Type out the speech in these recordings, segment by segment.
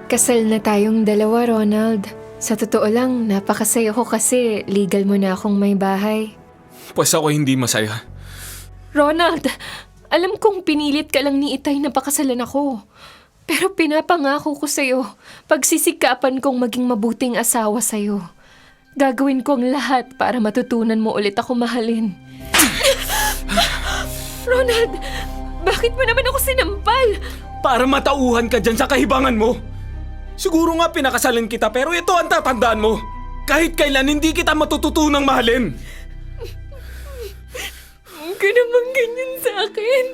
Kasal na tayong dalawa, Ronald. Sa totoo lang, napakasaya ko kasi legal mo na akong may bahay. Pues ako hindi masaya. Ronald, alam kong pinilit ka lang ni Itay na pakasalan ako. Pero pinapangako ko sa'yo, pagsisikapan kong maging mabuting asawa sa'yo. Gagawin ko ang lahat para matutunan mo ulit ako mahalin. Ronald, bakit mo naman ako sinampal? Para matauhan ka dyan sa kahibangan mo. Siguro nga pinakasalan kita pero ito ang tatandaan mo. Kahit kailan hindi kita matututunang mahalin. Huwag ka naman ganyan sa akin.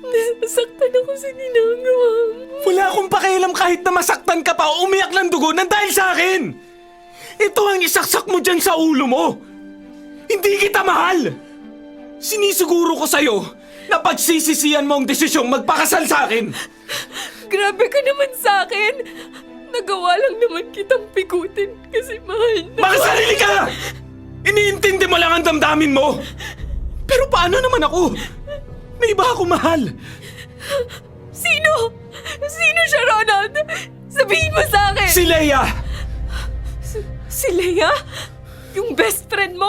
Nasasaktan ako sa ginagawa mo. Wala akong pakialam kahit na masaktan ka pa o umiyak ng dugo nang dahil sa akin. Ito ang isaksak mo dyan sa ulo mo. Hindi kita mahal. Sinisiguro ko sa'yo na pagsisisihan mo ang desisyong magpakasal sa akin. Grabe ka naman sa akin. Nagawa lang naman kitang pikutin kasi mahal na. Makasarili ka! Iniintindi mo lang ang damdamin mo. Pero paano naman ako? May iba ako mahal. Sino? Sino siya, Ronald? Sabihin mo sa akin! Si Leia! Si Leia? Yung best friend mo?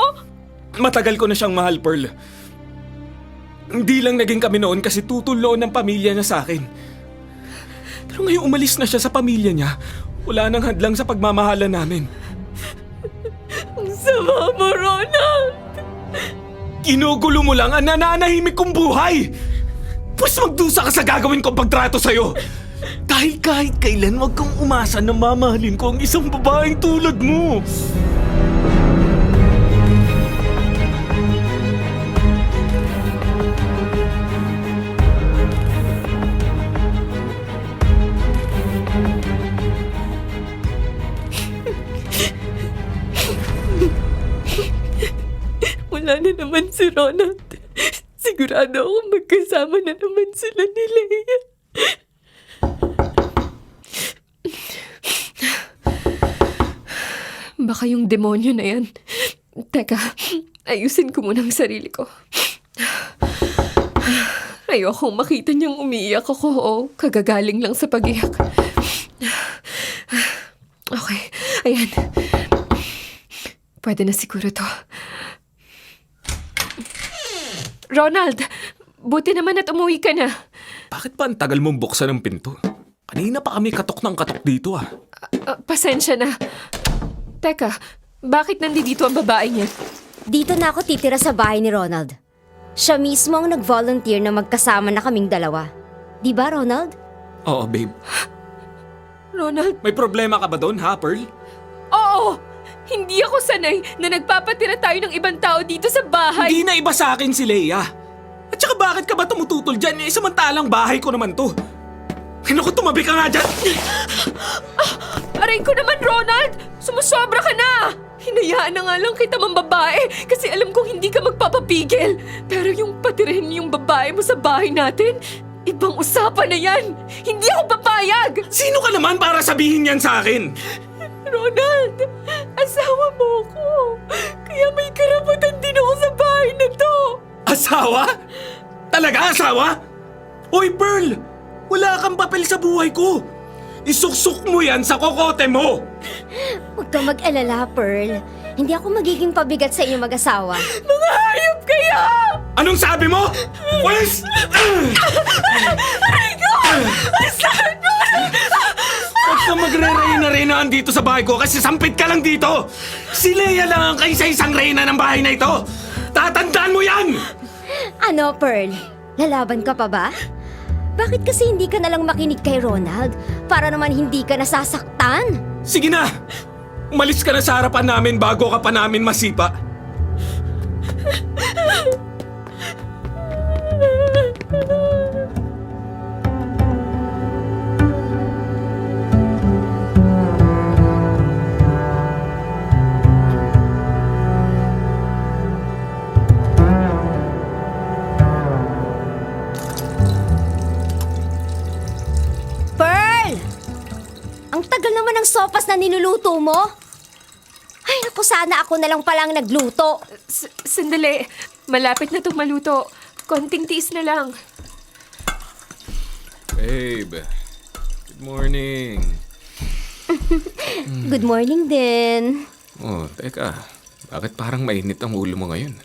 Matagal ko na siyang mahal, Pearl. Hindi lang naging kami noon kasi tutuloy ng pamilya niya sa akin. Pero ngayong umalis na siya sa pamilya niya, wala nang hadlang sa pagmamahalan namin. Ang sama mo, Ronald! Ginugulo mo lang ang nananahimik kong buhay! Pues magdusa ka sa gagawin kong pagtrato sa'yo! Dahil kahit kailan wag kang umasa na mamahalin ko ang isang babaeng tulad mo! Wala na naman si Ronald. Sigurado ako magkasama na naman sila ni Leia. Baka yung demonyo na yan. Teka, ayusin ko muna ang sarili ko. Ayokong makita niyang umiiyak ako o kagagaling lang sa pag-iyak. Okay, ayan. Pwede na siguro to. Ronald, buti naman at umuwi ka na. Bakit ba ang tagal mong buksan ng pinto? Kanina pa kami katok ng katok dito ah. Pasensya na. Teka, bakit nandito ang babae niya? Dito na ako titira sa bahay ni Ronald. Siya mismo ang nag-volunteer na magkasama na kaming dalawa. Di ba, Ronald? Oo, babe. Ronald? May problema ka ba doon, ha, Pearl? Oo! Hindi ako sanay na nagpapatira tayo ng ibang tao dito sa bahay. Hindi na iba sa akin si Leia. At saka bakit ka ba tumututol dyan? Samantalang bahay ko naman to. Naku, tumabi ka nga dyan! Aray ko naman, Ronald! Sumusobra ka na! Hinayaan na nga lang kita mambabae kasi alam kong hindi ka magpapapigil. Pero yung patirin yung babae mo sa bahay natin, ibang usapan na yan! Hindi ako papayag! Sino ka naman para sabihin yan sa akin? Ronald, asawa mo ko. Kaya may karapatan din ako sa bahay na to. Asawa? Talaga asawa? Hoy, Pearl! Wala kang papel sa buhay ko! Isuksok mo yan sa kokote mo! Huwag kang mag-alala, Pearl. Hindi ako magiging pabigat sa inyong mag-asawa. Mga hayop kayo! Anong sabi mo? Pwes! Aray ko! Ang sakit ko! Huwag kang magre-reyna-reynaan dito sa bahay ko kasi sampit ka lang dito! Si Leia lang ang kaisa-isang reyna ng bahay na ito! Tatandaan mo yan! Ano, Pearl? Lalaban ka pa ba? Bakit kasi hindi ka nalang makinig kay Ronald? Para naman hindi ka nasasaktan? Sige na! Umalis ka na sa harapan namin bago ka pa namin masipa. Pearl! Ang tagal naman ng sopas na niluluto mo. Ay, naku, sana ako na lang palang nagluto. Sandali. Malapit na itong maluto. Konting tiis na lang. Babe, good morning. Good morning din. Oh, teka. Bakit parang mainit ang ulo mo ngayon?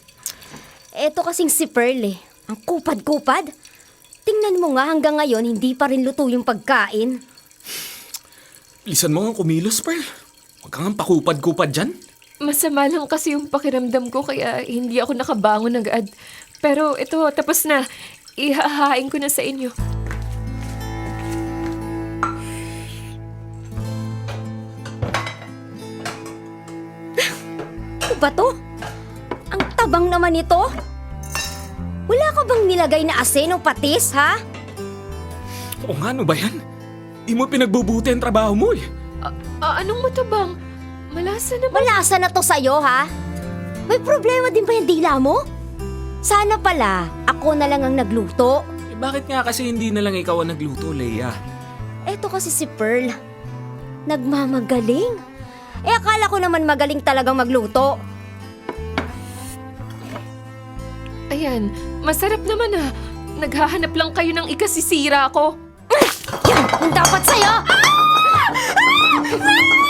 Eto kasing si Pearl eh. Ang kupad-kupad. Tingnan mo nga hanggang ngayon hindi pa rin luto yung pagkain. Bilisan mo nga kumilos, Pearl. Huwag kang pakupad-kupad dyan. Masama lang kasi yung pakiramdam ko kaya hindi ako nakabangon agad. Pero ito, tapos na. Ihahain ko na sa inyo. Ano ba to? Ang tabang naman ito. Wala ka bang nilagay na asin o patis, ha? Oo nga, ano ba yan? Di mo pinagbubuti ang trabaho mo eh. Anong matabang? Malasa naman. Malasa na to sa'yo, ha? May problema din ba yung dila mo? Sana pala, ako na lang ang nagluto. Eh, bakit nga kasi hindi na lang ikaw ang nagluto, Leia? Eto kasi si Pearl. Nagmamagaling. Eh akala ko naman magaling talagang magluto. Ayan, masarap naman ah. Naghahanap lang kayo ng ikasisira ko. Yan! Yung dapat sa'yo!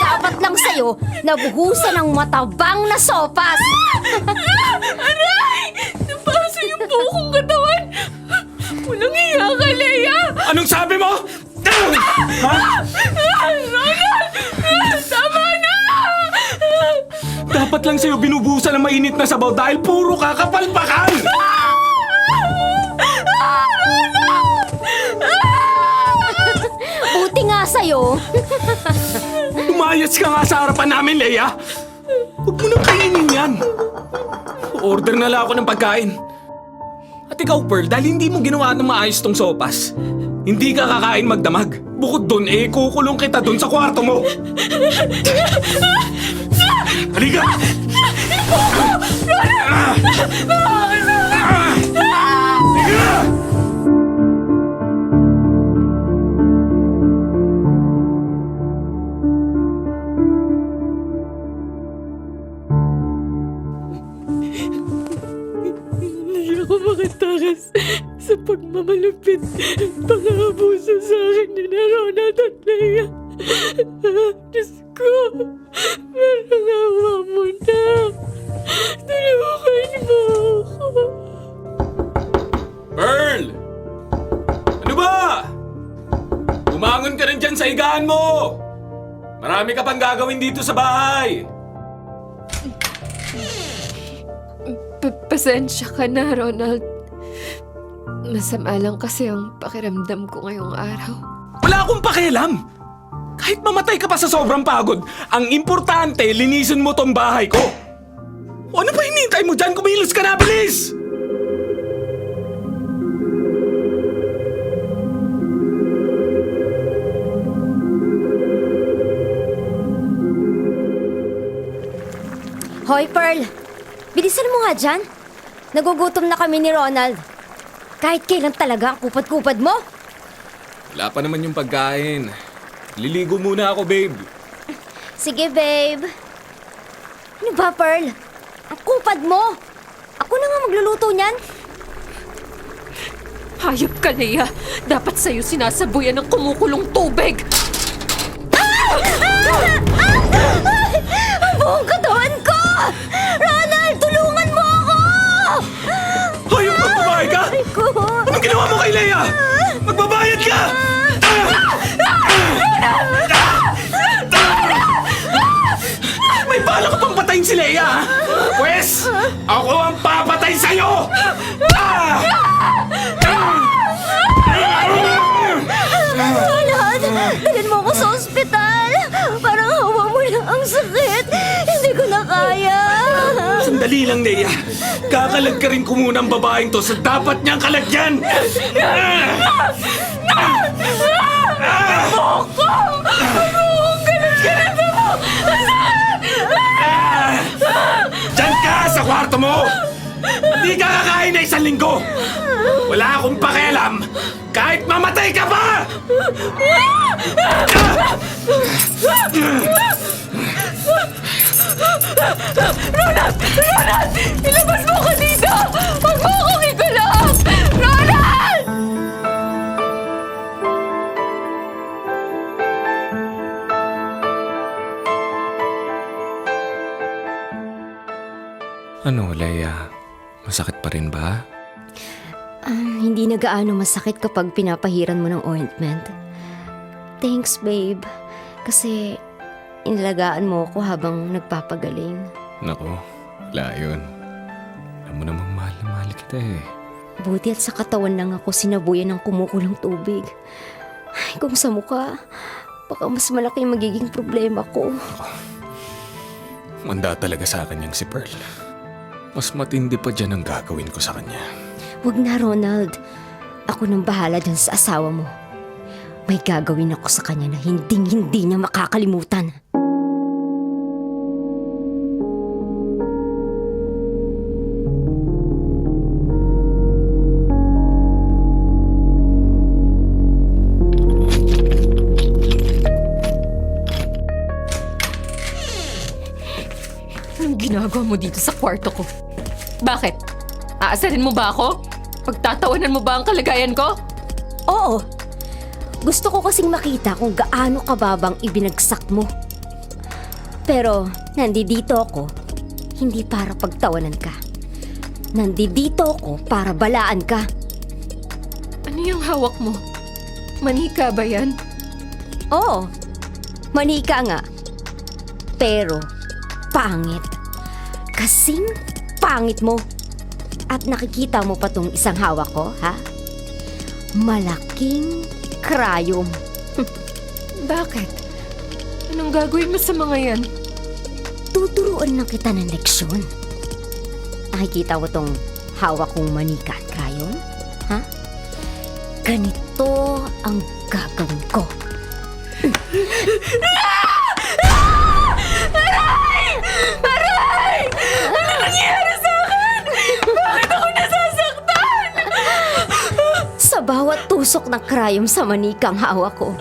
Dapat lang sa'yo nabuhusan ng matabang na sopas! Aray! Napasa yung bukong katawan! Walang iya ka, Leia! Anong sabi mo? Ha? Ronald! Tama na! Dapat lang sa'yo binubusan ng mainit na sabaw dahil puro kakapalpakan! Buti nga sa'yo. Umayas ka nga sa harapan namin, Leia! Huwag mo nang kainin yan! Order na lang ako ng pagkain. At ikaw, Pearl, dahil hindi mo ginawa ng maayos tong sopas, hindi ka kakain magdamag. Bukod dun, kukulong kita dun sa kwarto mo. Halika! Halika! Hindi ako makatakas sa pagmamalupit. Pang-abuso sa akin ni na Ronald at Leia. Diyos ko, parang awa mo na. Tulungan mo ako. Pearl! Ano ba? Bumangon ka rin dyan sa higaan mo! Marami ka pang gagawin dito sa bahay! Pasensya ka na, Ronald. Masama lang kasi ang pakiramdam ko ngayong araw. Wala akong pakialam! Kahit mamatay ka pa sa sobrang pagod, ang importante, linisin mo tong bahay ko! O ano ba hinihintay mo dyan? Kumilos ka na, bilis! Hoy, Pearl. Bilisan mo nga dyan. Nagugutom na kami ni Ronald. Kahit kailan talaga ang kupad-kupad mo. Wala pa naman yung pagkain. Liligo muna ako, babe. Sige, babe. Ano ba, Pearl? Ang kupad mo. Ako na nga magluluto niyan. Hayop ka, Leia. Dapat sa'yo sinasabuyan ng kumukulong tubig. Ang buong katawan ko! Ronald, tulungan mo ako! Hayop ka, babae ka! Ko. Anong ginawa mo kay Leia? Magbabayad ka! May bala ka pang patayin si Leia, ha? Pwes, ako ang papatay sa'yo! Ronald, dalhin mo ako sa ospital. Parang hawa mo na ang sakit. Hindi ko na kaya. Sandali lang, Leia. Kakalag ka rin ko muna ang babaeng to sa dapat niyang kalagyan! Diyan ka sa kwarto mo! Hindi ka kakain na 1 linggo! Wala akong pakialam kahit mamatay ka pa! Ronald! Ilabas mo ko dito! Huwag mo akong ikulong! Ronald! Ano, Leia? Masakit pa rin ba? Hindi na gaano masakit kapag pinapahiran mo ng ointment. Thanks, babe. Kasi inalagaan mo ako habang nagpapagaling. Nako, wala yun. Alam mo namang mahal na mahal kita eh. Buti at sa katawan lang ako sinabuyan ng kumukulong tubig. Ay, kung sa mukha, baka mas malaki yung magiging problema ko. Manda talaga sa akin yung si Pearl. Mas matindi pa dyan ang gagawin ko sa kanya. Huwag na, Ronald. Ako nang bahala dyan sa asawa mo. May gagawin ako sa kanya na hinding-hindi niya makakalimutan. Anong ginagawa mo dito sa kwarto ko? Bakit? Aasarin mo ba ako? Pagtatawanan mo ba ang kalagayan ko? Oo. Gusto ko kasing makita kung gaano kababang ibinagsak mo. Pero nandito ako, hindi para pagtawanan ka. Nandito ako para balaan ka. Ano yung hawak mo? Manika ba yan? Oo, manika nga. Pero pangit. Kasing pangit mo. At nakikita mo pa tong isang hawak ko, ha? Malaking krayom. Bakit? Anong gagawin mo sa mga yan? Tuturuan lang kita ng leksyon. Nakikita mo tong hawak kong manika at krayom? Ha? Ganito ang gagawin ko. Aray! Ano nangyayari sa akin? Bakit ako nasasaktan? Sa bawat tusok ng krayom sa manikang hawak ko,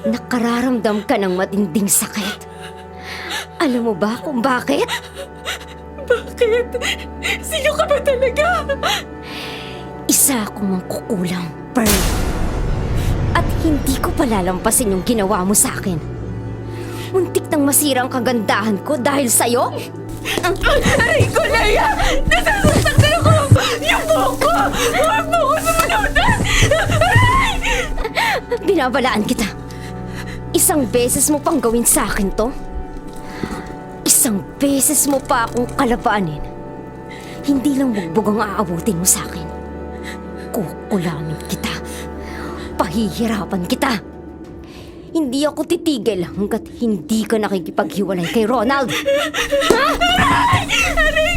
nakararamdam ka ng matinding sakit. Alam mo ba kung bakit? Bakit? Sino ka ba talaga? Isa akong mangkukulang, Pearl. At hindi ko palalampasin yung ginawa mo sa akin. Muntik nang masira ang kagandahan ko dahil sa'yo. Aray ko, Leia! Nasasaktan ako! Yung buhok ko! Huwag mo ko sumunutan! Aray! Binabalaan kita. Isang beses mo pang gawin sa akin to. Isang beses mo pa akong kalabanin. Hindi lang bugbog ang aabutin mo sa akin. Kukulamin kita. Pahihirapan kita. Hindi ako titigil hanggat hindi ka nakikipaghiwalay kay Ronald. Aray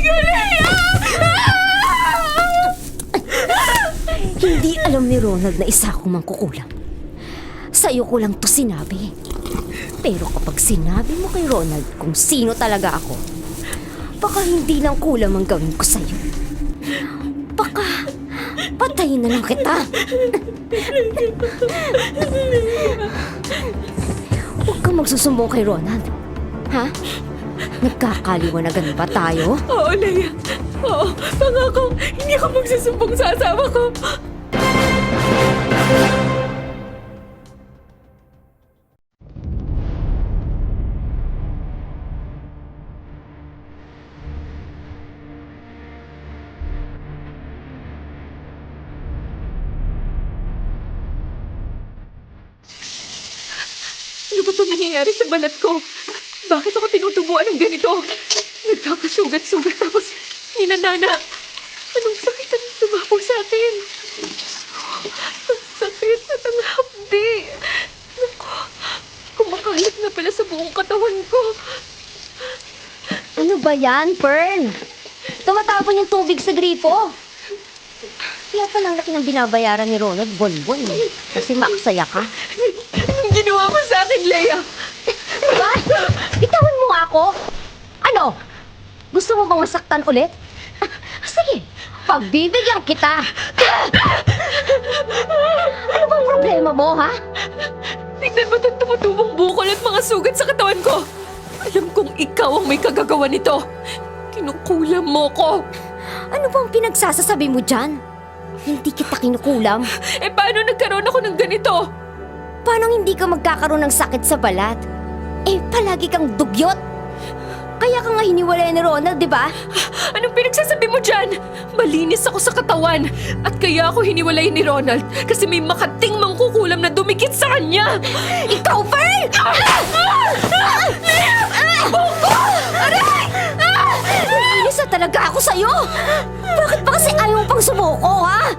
ko, Leia! Hindi alam ni Ronald na isa akong mangkukulam. Sa'yo ko lang to sinabi. Pero kapag sinabi mo kay Ronald kung sino talaga ako, baka hindi lang kulam ang gawin ko sa'yo. Baka patayin na lang kita. Huwag kang magsusumbong kay Ronald. Ha? Nagkakaliwanagan ba tayo? Oo, Leia. Oo, pangako. Hindi ako magsusumbong sa asawa ko. Ano ba itong nangyayari sa balat ko? Bakit ako tinutubuan ng ganito? Nagkakasugat-sugat tapos ninanana. Anong sakit ang lumapo sa akin? Ang sakit at ang hapdi. Naku, kumakalat na pala sa buong katawan ko. Ano ba yan, Pearl? Tumatapon yung tubig sa gripo. Kaya palang laki ng binabayaran ni Ronald Bonbon kasi maksaya ka. Anong ginawa mo sa akin, Leia? Ba? Bitawan mo nga ako! Ano? Gusto mo bang masaktan ulit? Sige, pagbibigyan kita! Ano bang problema mo, ha? Tignan mo itong tumutubong bukol at mga sugat sa katawan ko. Alam kong ikaw ang may kagagawa nito. Kinukulam mo ko. Ano bang pinagsasasabi mo dyan? Hindi kita kinukulam. Eh paano nagkaroon ako ng ganito? Paano hindi ka magkakaroon ng sakit sa balat? Eh, palagi kang dugyot. Kaya ka nga hiniwalay ni Ronald, di ba? Anong pinagsasabi mo dyan? Malinis ako sa katawan. At kaya ako hiniwalay ni Ronald kasi may makating mangkukulam na dumikit sa kanya. Ikaw, Pearl! Aray! Inis na talaga ako sa'yo! Bakit ba kasi ayaw mo pang sumuko, ha?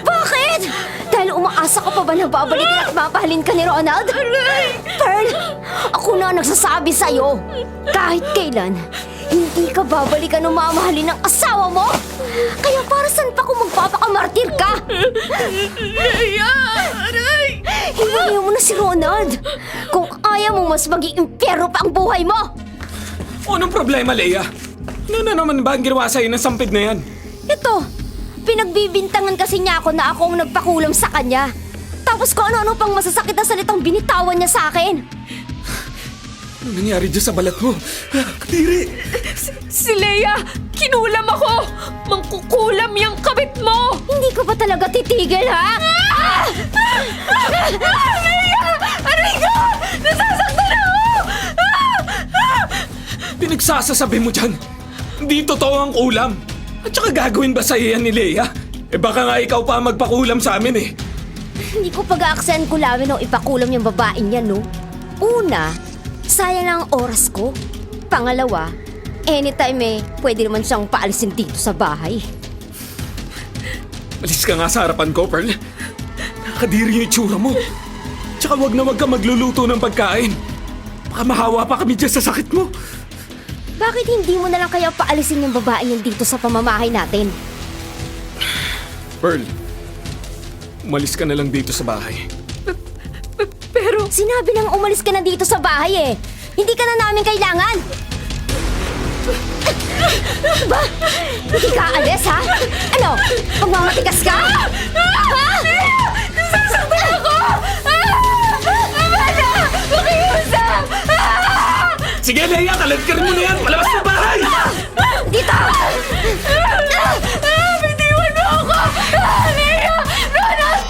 Bakit? Dahil umaasa ka pa ba na babalikan at mapahalin ka ni Ronald? Pearl, ako na ang nagsasabi sa'yo. Kahit kailan, hindi ka babalikan o mamahalin ng asawa mo. Kaya para saan pa kung magpapakamartir ka? Leia! Aray! Hiwalayan mo na si Ronald. Kung ayaw mo mas maging impyerno pa ang buhay mo. Anong problema, Leia? Ano na naman ba ang ginawa sa'yo ng sampid na yan? Ito, pinagbibintangan kasi niya ako na ako ang nagpakulam sa kanya. Tapos kung ano-ano pang masasakit na salitang binitawan niya sa akin. Ano nangyari dyan sa balat mo? Kadiri! Si Leia! Kinulam ako! Mangkukulam yung kabit mo! Hindi ka ba talaga titigil, ha? Leia! Aray ko! Nasasaktan ako! Pinagsasasabi mo dyan? Hindi totoo ang kulam. At saka gagawin ba sa'yo yan ni Leia? Eh baka nga ikaw pa ang magpakulam sa amin eh. Hindi ko pag-aaksayan kulamin o ipakulam yung babaeng yan, no? Una, sayang lang ang oras ko. Pangalawa, anytime pwede naman siyang paalisin dito sa bahay. Alis ka nga sa harapan ko, Pearl. Nakakadiri yung itsura mo. Tsaka wag na wag ka magluluto ng pagkain. Baka mahawa pa kami dyan sa sakit mo. Bakit hindi mo na lang kaya paalisin yung babaeng yan dito sa pamamahay natin? Pearl, umalis ka na lang dito sa bahay. Pero Sinabi lang umalis ka na dito sa bahay eh. Hindi ka na namin kailangan. Ba? Hindi ka alis, ha? Ano? Pagmamatigas ka? Ha? nasasaktan ako! Amanda! Makiusap! Sige, Leia, kaladkarin mo na yan! Palabas sa bahay! Dito! Bitiwan mo ako! Leia! Ronald!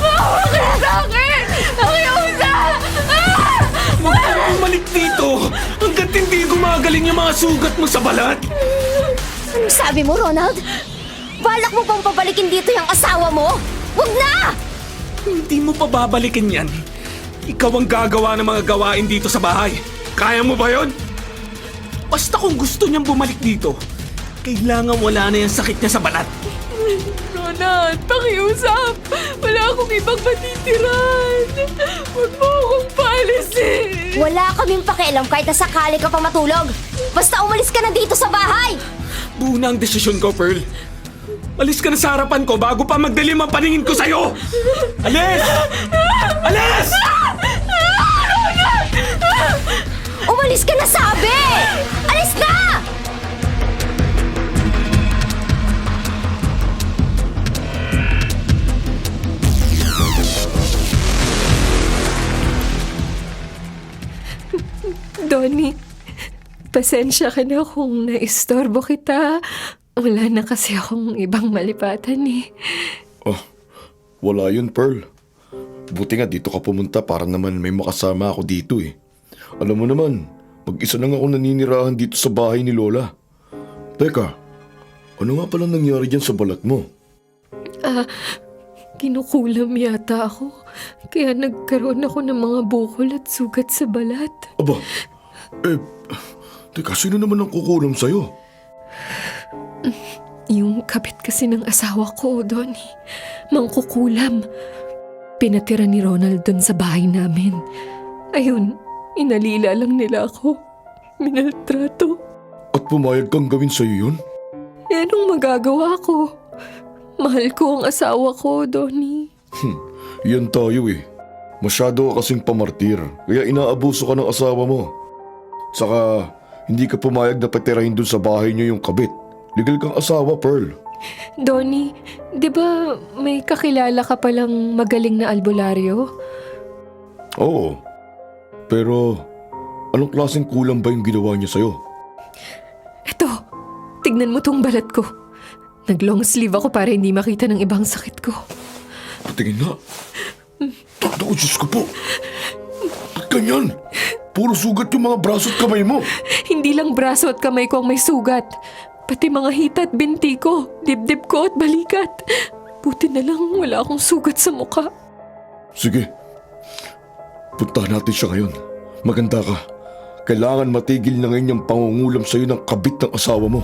Maawa kayo sa akin! Makiusap! Huwag kang bumalik dito! Hanggat hindi gumagaling yung mga sugat mo sa balat! Ano sabi mo, Ronald? Balak mo bang pabalikin dito yung asawa mo? Huwag na! Hindi mo pa babalikin yan. Ikaw ang gagawa ng mga gawain dito sa bahay. Kaya mo ba yon? Basta kung gusto niyang bumalik dito, kailangan wala na yung sakit niya sa balat. Ronald, pakiusap! Wala akong ibang matitiran! Huwag mo akong paalisin! Wala kaming pakialam kahit na sakali ka pa matulog. Basta umalis ka na dito sa bahay! Buo na ang desisyon ko, Pearl. Alis ka na sa harapan ko bago pa magdilim ang paningin ko sa'yo! Alis! Alis! Umalis ka na sabi! Alis na! Donnie, pasensya ka na kung naistorbo kita. Wala na kasi akong ibang malipatan eh. Oh, wala yun, Pearl. Buti nga dito ka pumunta para naman may makasama ako dito eh. Alam mo naman, mag-isa lang ako naninirahan dito sa bahay ni Lola. Teka, ano nga palang nangyari dyan sa balat mo? Kinukulam yata ako. Kaya nagkaroon ako ng mga bukol at sugat sa balat. Aba, teka, sino naman ang kukulam sa'yo? Yung kapit kasi ng asawa ko, Donnie. Mangkukulam. Pinatira ni Ronald doon sa bahay namin. Ayun, inalila lang nila ako. Minaltrato. At pumayag kang gawin sa'yo yun? Eh, anong magagawa ko? Mahal ko ang asawa ko, Donnie. Yan tayo eh. Masyado ka kasing pamartir, kaya inaabuso ka ng asawa mo. Saka, hindi ka pumayag na patirahin dun sa bahay niyo yung kabit. Legal kang asawa, Pearl. Donnie, di ba may kakilala ka palang magaling na albularyo? Oo. Pero, anong klaseng kulang ba yung ginawa niya sa'yo? Eto, tignan mo tong balat ko. Nag-long sleeve ako para hindi makita ng ibang sakit ko. Patingin nga. Takot ako, Diyos ko po. Ba't ganyan? Puro sugat yung mga braso at kamay mo. Hindi lang braso at kamay ko ang may sugat. Pati mga hita at binti ko, dibdib ko at balikat. Buti na lang wala akong sugat sa mukha. Sige. Puntahan natin siya ngayon. Maganda ka. Kailangan matigil na ngayon yung pangungulam sa'yo ng kabit ng asawa mo.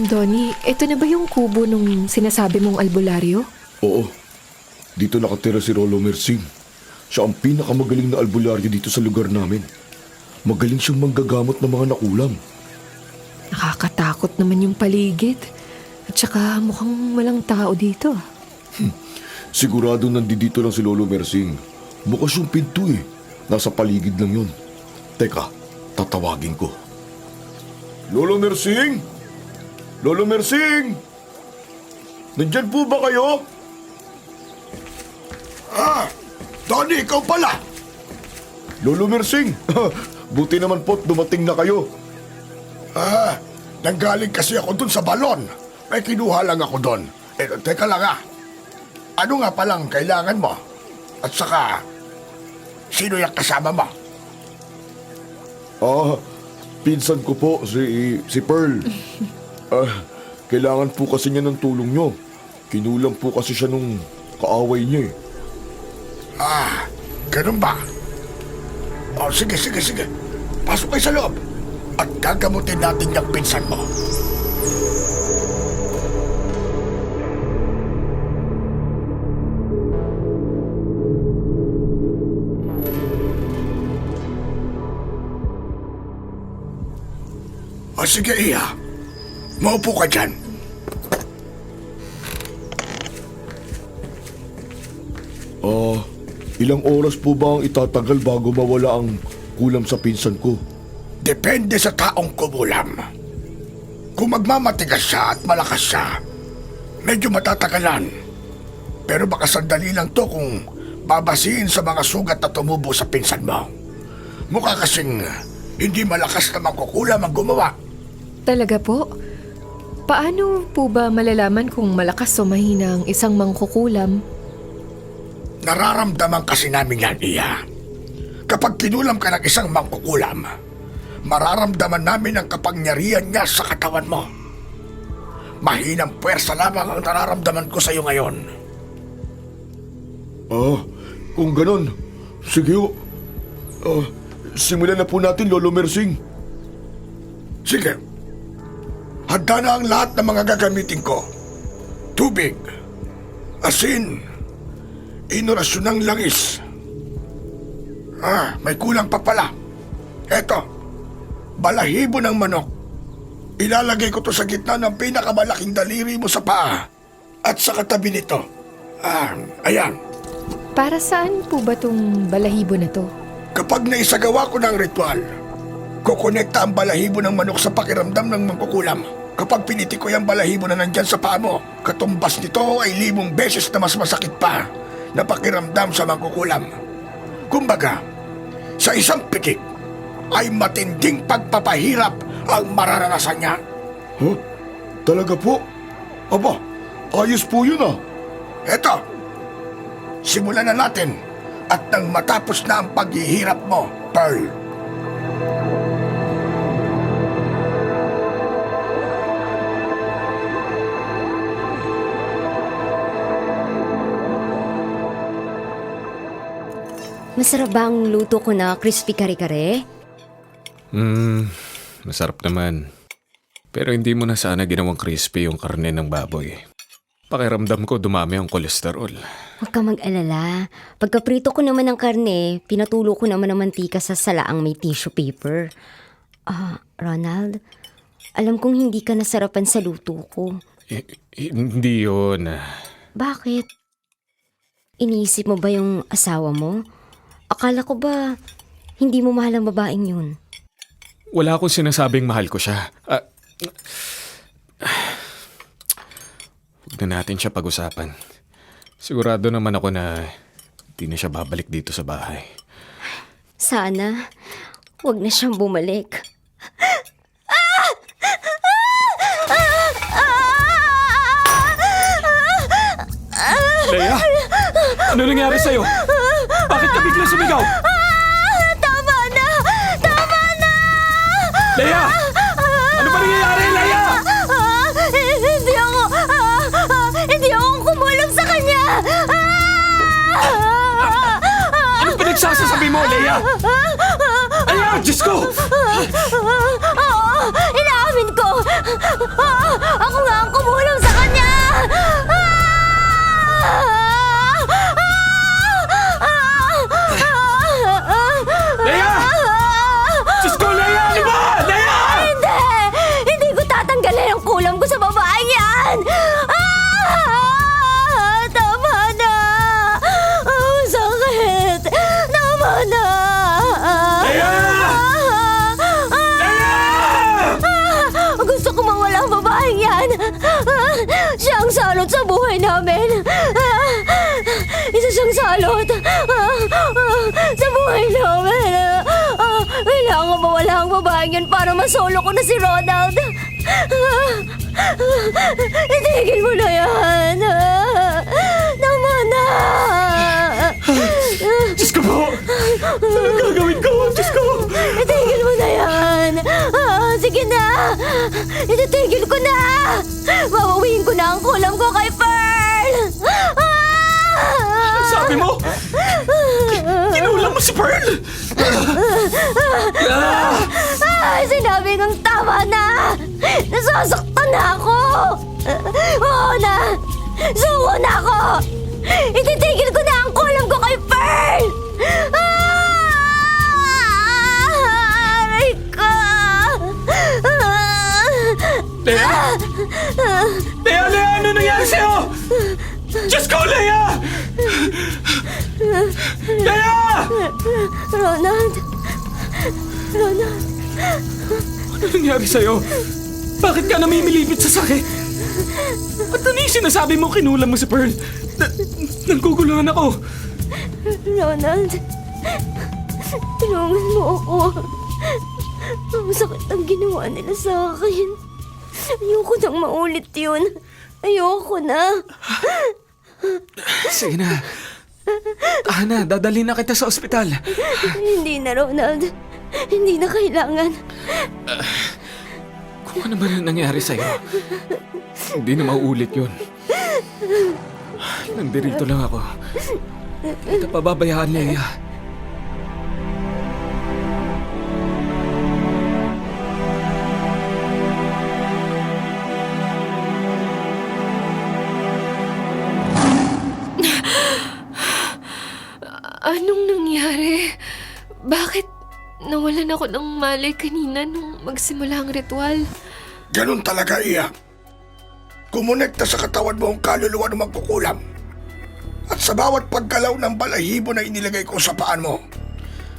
Donnie, ito na ba yung kubo nung sinasabi mong albularyo? Oo. Dito nakatira si Rolo Mersing. Siya ang pinakamagaling na albularyo dito sa lugar namin. Magaling siyang manggagamot ng mga nakulam. Nakakatakot naman yung paligid. At saka mukhang walang tao dito. Sigurado nandito lang si Lolo Mersing. Bukas yung pinto eh. Nasa paligid lang yun. Teka, tatawagin ko. Lolo Mersing? Lolo Mersing! Nandyan po ba kayo? Donnie, ikaw pala! Lolo Mersing! Buti naman po't dumating na kayo. Nanggaling kasi ako dun sa balon. May kinuha lang ako dun. Teka lang Ano nga palang kailangan mo? At saka, sino yung kasama mo? Pinsan ko po, si Pearl. Kailangan po kasi niya ng tulong nyo. Kinulang po kasi siya nung kaaway niya eh. Ganun ba? Sige. Pasok kayo sa loob. At gagamutin natin yung pinsan mo. Sige, Iya. Maupo ka dyan. Ilang oras po ba ang itatagal bago mawala ang kulam sa pinsan ko? Depende sa taong kumulam. Kung magmamatigas siya at malakas siya, medyo matatagalan. Pero baka sandali lang to kung babasiin sa mga sugat na tumubo sa pinsan mo. Mukha kasing hindi malakas na mangkukulam ang gumawa. Talaga po? Paano po ba malalaman kung malakas o mahina ang isang mangkukulam? Nararamdaman kasi namin yan, Iya. Kapag kinulam ka ng isang mangkukulam, mararamdaman namin ang kapangyarihan niya sa katawan mo. Mahinang puwersa lamang ang nararamdaman ko sa iyo ngayon. Kung ganon, sige ho. Simulan na po natin, Lolo Mersing. Sige. Handa na ang lahat ng mga gagamitin ko. Tubig, asin, inorasyon ng langis. May kulang pa pala. Eto, balahibo ng manok. Ilalagay ko to sa gitna ng pinakamalaking daliri mo sa paa. At sa katabi nito. Ayan. Para saan po ba tong balahibo na to? Kapag naisagawa ko ng ritual, kukonekta ang balahibo ng manok sa pakiramdam ng mangkukulam. Kapag piniti ko yung balahibo na nandyan sa paa mo, katumbas nito ay 5 beses na mas masakit pa na pakiramdam sa mangkukulam. Kumbaga, sa isang pitik ay matinding pagpapahirap ang mararanasan niya. Talaga po? Aba, ayos po yun Eto, simulan na natin at nang matapos na ang paghihirap mo, Pearl. Masarap ba ang luto ko na crispy kare-kare? Masarap naman. Pero hindi mo na sana ginawang crispy yung karne ng baboy. Pakiramdam ko dumami ang kolesterol. Huwag ka mag-alala. Pagkaprito ko naman ng karne, pinatulo ko naman ng mantika sa salaang may tissue paper. Ronald, alam kong hindi ka nasarapan sa luto ko. Hindi yun. Bakit? Iniisip mo ba yung asawa mo? Akala ko ba hindi mo mahal ang babaeng yun? Wala akong sinasabing mahal ko siya. Huwag na natin siya pag-usapan. Sigurado naman ako na hindi na siya babalik dito sa bahay. Sana, huwag na siyang bumalik. Leia? Ano nangyari sa'yo? Bakit ka bigla sumigaw? Tama na! Tama na! Leia! Ano ba nangyayari, Leia? Hindi ako kumulam sa kanya! Ano pinagsasasabi mo, Leia? Leia, Diyos ko! Oo, inaamin ko! Ako nga ang kumulam sa kanya! Leia! Diyos ko, Leia! Ano ba? Leia! Hindi! Hindi ko tatanggalin ang kulam ko sa babaeng yan! Tama na! Sakit! Tama na! Leia! Gusto ko mawala ang babaeng yan! Siya ang salot sa buhay namin! Isa siyang salot sa buhay namin! Kailangan mawala ang babaeng yan para masolo ko na si Ronald! Itigil mo na yan! Tama na! Diyos ko po! Anong gagawin ko? Diyos ko! Itigil mo na yan! Sige na! Ititigil ko na! Wawawiin ko na ang kulam ko kay Pearl! Sabi mo! Kinulang mo si Pearl! Sinabi kong tama na! Nasasaktan na ako! Oo na! Suko na ako! Ititigil ko na ang kulam ko kay Pearl! Aray ko! Leia! Leia, Leia! Ano nangyari sa'yo? Diyos ko, Leia! Leia! Ronald! Ronald! Ano nangyari sa'yo? Bakit ka namimilipit sa sakit? At ano yung sinasabi mo kinulang mo si Pearl? Naguguluhan ako. Ronald! Tulungan mo ako. Ang sakit ang ginawa nila sa akin. Ayoko nang maulit yun. Ayoko na. Sige na. Ana, dadalhin na kita sa ospital. Hindi na, Ronald. Hindi na kailangan. Kung ano man ang nangyari sa'yo, hindi na mauulit yun. Nandirito lang ako. Hindi ka pababayaan, Leia. Anong nangyari? Bakit nawalan ako ng malay kanina nung magsimula ang ritual? Ganun talaga, Iya. Kumonekta sa katawan mo ang kaluluwa ng magkukulam. At sa bawat paggalaw ng balahibo na inilagay ko sa paan mo,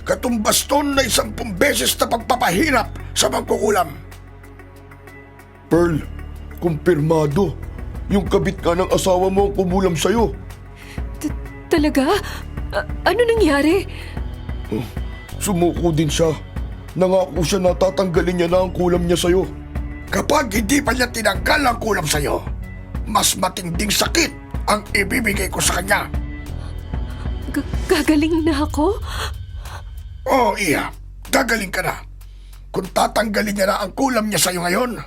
katumbaston na 10 beses na pagpapahirap sa magkukulam. Pearl, kumpirmado. Yung kabit ka ng asawa mo ang kumulam sa'yo. Talaga? Ano nangyari? Sumuko din siya. Nangako siya na tatanggalin niya na ang kulam niya sa'yo. Kapag hindi pa niya tinanggal ang kulam sa'yo, mas matinding sakit ang ibibigay ko sa kanya. Gagaling na ako? Oo, Iya. Gagaling ka na. Kung tatanggalin niya na ang kulam niya sa'yo ngayon,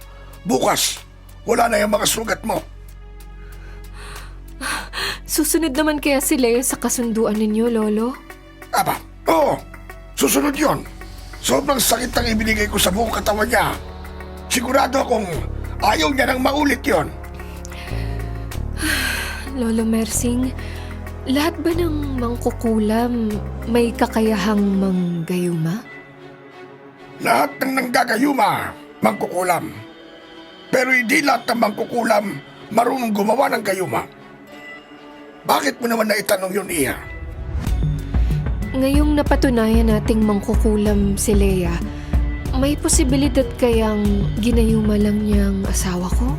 bukas, wala na yung mga sugat mo. Susunod naman kaya si Leia sa kasunduan ninyo, Lolo? Aba, oo. Susunod yon. Sobrang sakit ang ibinigay ko sa buong katawan niya. Sigurado akong ayaw niya nang maulit yon. Lolo Mersing, lahat ba ng mangkukulam may kakayahang manggayuma? Lahat ng nanggagayuma, mangkukulam. Pero hindi lahat ng mangkukulam marunong gumawa ng gayuma. Bakit mo naman naitanong yun, Iya? Ngayong napatunayan nating mangkukulam si Leia, may posibilidad kayang ginayuma lang niyang asawa ko?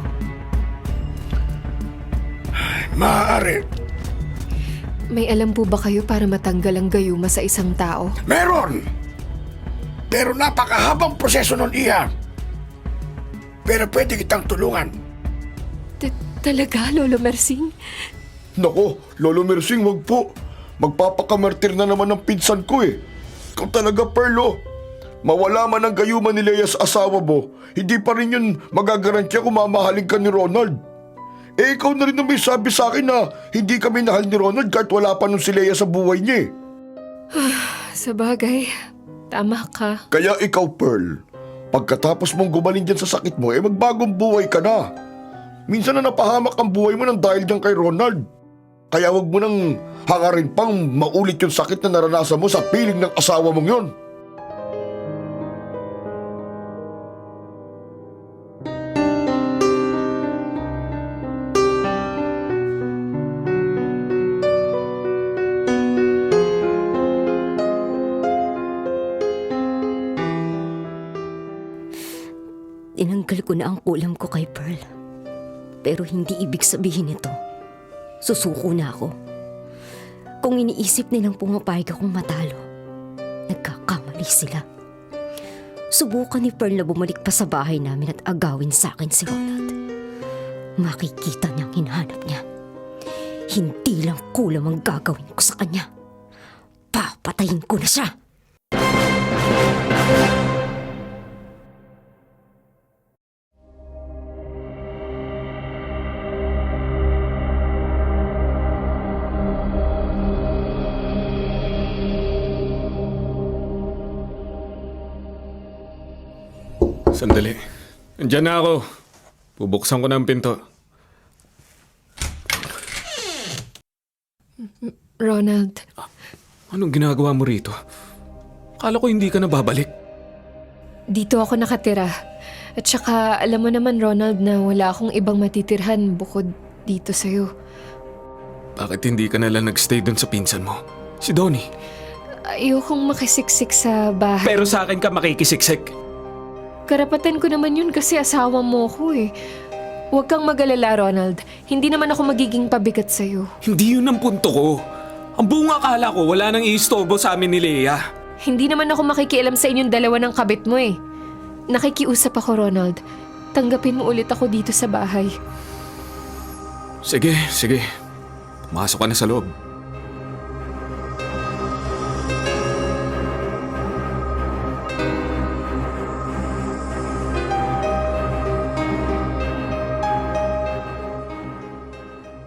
Maaari. May alam po ba kayo para matanggal ang gayuma sa isang tao? Meron! Pero napakahabang proseso nun, Iha. Pero pwede kitang tulungan. Talaga, Lolo Mersing? Nako, Lolo Mersing, wag po. Magpapakamartir na naman ang pinsan ko eh. Ikaw talaga, Pearl, oh. Mawala man ang gayuman ni Leia sa asawa mo, hindi pa rin yun magagarantiya kung mamahalin ka ni Ronald. Eh, ikaw na rin na may sabi sa akin na hindi kami nahal ni Ronald kahit wala pa nun si Leia sa buhay niya eh. Sa bagay, tama ka. Kaya ikaw, Pearl, pagkatapos mong gumaling dyan sa sakit mo, eh magbagong buhay ka na. Minsan na napahamak ang buhay mo nang dahil dyan kay Ronald. Kaya wag mo nang hangarin pang maulit yung sakit na naranasan mo sa piling ng asawa mong yon. Tinanggal ko na ang kulam ko kay Pearl. Pero hindi ibig sabihin nito, susuko na ako. Kung iniisip nilang pumapayag akong matalo, nagkakamali sila. Subukan ni Pearl na bumalik pa sa bahay namin at agawin sa akin si Ronald. Makikita niyang hinahanap niya. Hindi lang kulam ang gagawin ko sa kanya. Papatayin ko na siya. Sandali. Andiyan na ako. Bubuksan ko na ang pinto. Ronald, Anong ginagawa mo rito? Akala ko hindi ka na babalik. dito ako nakatira. At saka, alam mo naman, Ronald, na wala akong ibang matitirhan bukod dito sa'yo. Bakit hindi ka nalang nagstay dun sa pinsan mo? Si Donnie. Ayokong makisiksik sa bahay. Pero sa akin ka makikisiksik. Karapatan ko naman yun kasi asawa mo ko eh. Huwag kang mag-alala, Ronald. Hindi naman ako magiging pabigat sa'yo. Hindi yun ang punto ko. Ang buong akala ko wala nang iistorbo sa amin ni Leia. Hindi naman ako makikialam sa inyong dalawa ng kabit mo eh. Nakikiusap ako, Ronald. Tanggapin mo ulit ako dito sa bahay. Sige, sige. Pumasok ka na sa loob.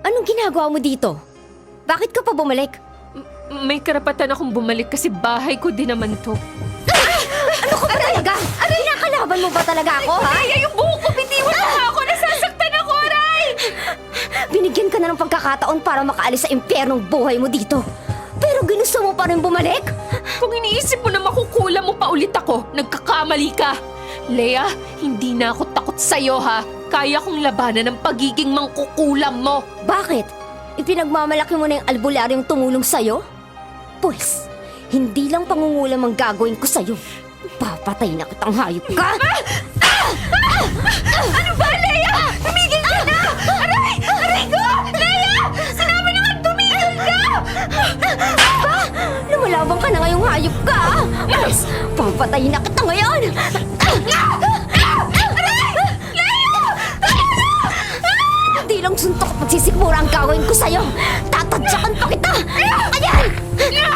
Anong ginagawa mo dito? Bakit ka pa bumalik? May karapatan akong bumalik kasi bahay ko din naman to. Ano ka ba talaga? Ano kinakalaban mo ba talaga ako, ha? Ay, yung buhok ko, bitiwan mo nga ako! Nasasaktan ako, Aray! Binigyan ka na ng pagkakataon para makaalis sa impyernong buhay mo dito. Pero ginusto mo pa rin bumalik? Kung iniisip mo na makukulam mo pa ulit ako, nagkakamali ka. Leia, hindi na ako takot sa'yo, ha? Kaya kong labanan ang pagiging mangkukulam mo. Bakit? Ipinagmamalaki mo na yung albularyong tumulong sa'yo? Pues, hindi lang pangungulam ang gagawin ko sa'yo. Papatay na kitang hayop ka! Ano ba, Leia? Tumigil ka na! Aray! Aray ko! Leia! Sinabi na nga tumigil ka! Ba? Lumalabang ka na ngayong hayop ka! Pues, papatayin na kita ngayon! Hindi lang suntok at pagsisikmura ang gagawin ko sa'yo! Tatadyakan pa kita! Ayan! Leia!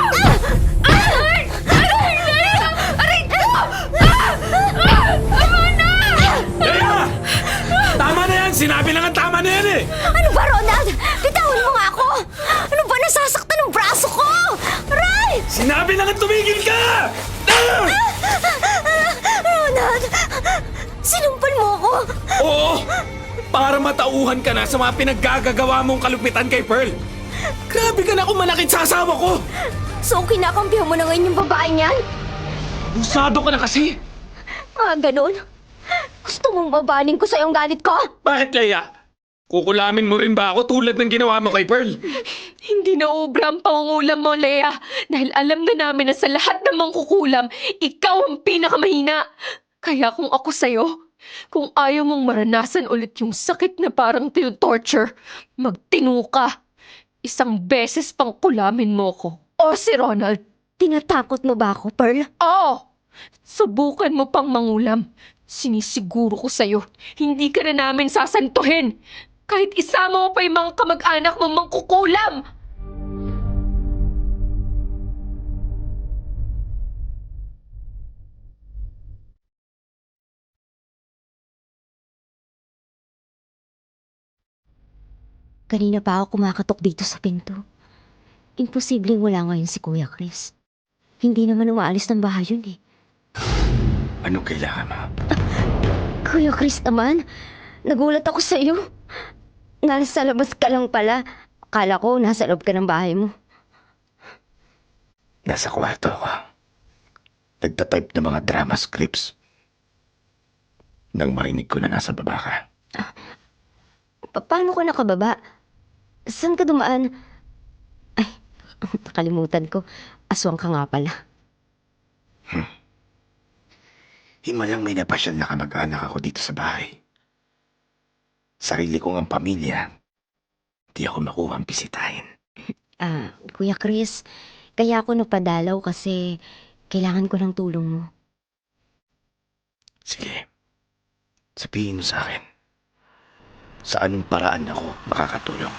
Tama na yan! Sinabi na nga tama na yan eh! Ano ba, Ronald? Bitawan mo nga ako! Ano ba nasasaktan ng braso ko? Aray! Sinabi na nga tumigil ka! Ah! Ronald! Sinumpal mo ako! Oo! Para matauhan ka na sa mga pinaggagawa mong kalupitan kay Pearl. Grabe ka na kung manakit sa asawa ko! So, kinakampihan mo na ngayon yung babaeng yan? Abusado ka na kasi! Ganun? Gusto mong babaning ko sa iyong galit ko? Bakit, Leia? Kukulamin mo rin ba ako tulad ng ginawa mo kay Pearl? Hindi na obra ang pangungulam mo, Leia. Dahil alam na namin na sa lahat ng mangkukulam, ikaw ang pinakamahina. Kaya kung ako sa'yo, kung ayaw mong maranasan ulit yung sakit na parang torture, magtino ka. Isang beses pang kulamin mo ko. O si Ronald. Tinatakot mo ba ako, Pearl? Oo! Subukan mo pang mangulam. Sinisiguro ko sa'yo, hindi ka na namin sasantuhin. Kahit isama mo pa yung mga kamag-anak mo mangkukulam. Kanina pa ako kumakatok dito sa pinto. Imposibleng wala ngayon si Kuya Chris. Hindi naman umaalis ng bahay yun eh. Anong kailangan mo? Kuya Chris naman, nagulat ako sa iyo. Nasa labas ka lang pala. Akala ko nasa loob ka ng bahay mo. Nasa kwarto ko. Nagtatype ng mga drama scripts. Nang marinig ko na nasa baba ka. Paano ka nakababa? Saan ka dumaan? Ay, nakalimutan ko. Aswang ka nga pala. Himalang may napasyal na kamag-anak ako dito sa bahay. Sarili ko ang pamilya. Di ako makuha ang bisitahin. Kuya Chris, kaya ako napadalaw kasi kailangan ko ng tulong mo. Sige. Sabihin mo sa akin. Sa anong paraan ako makakatulong?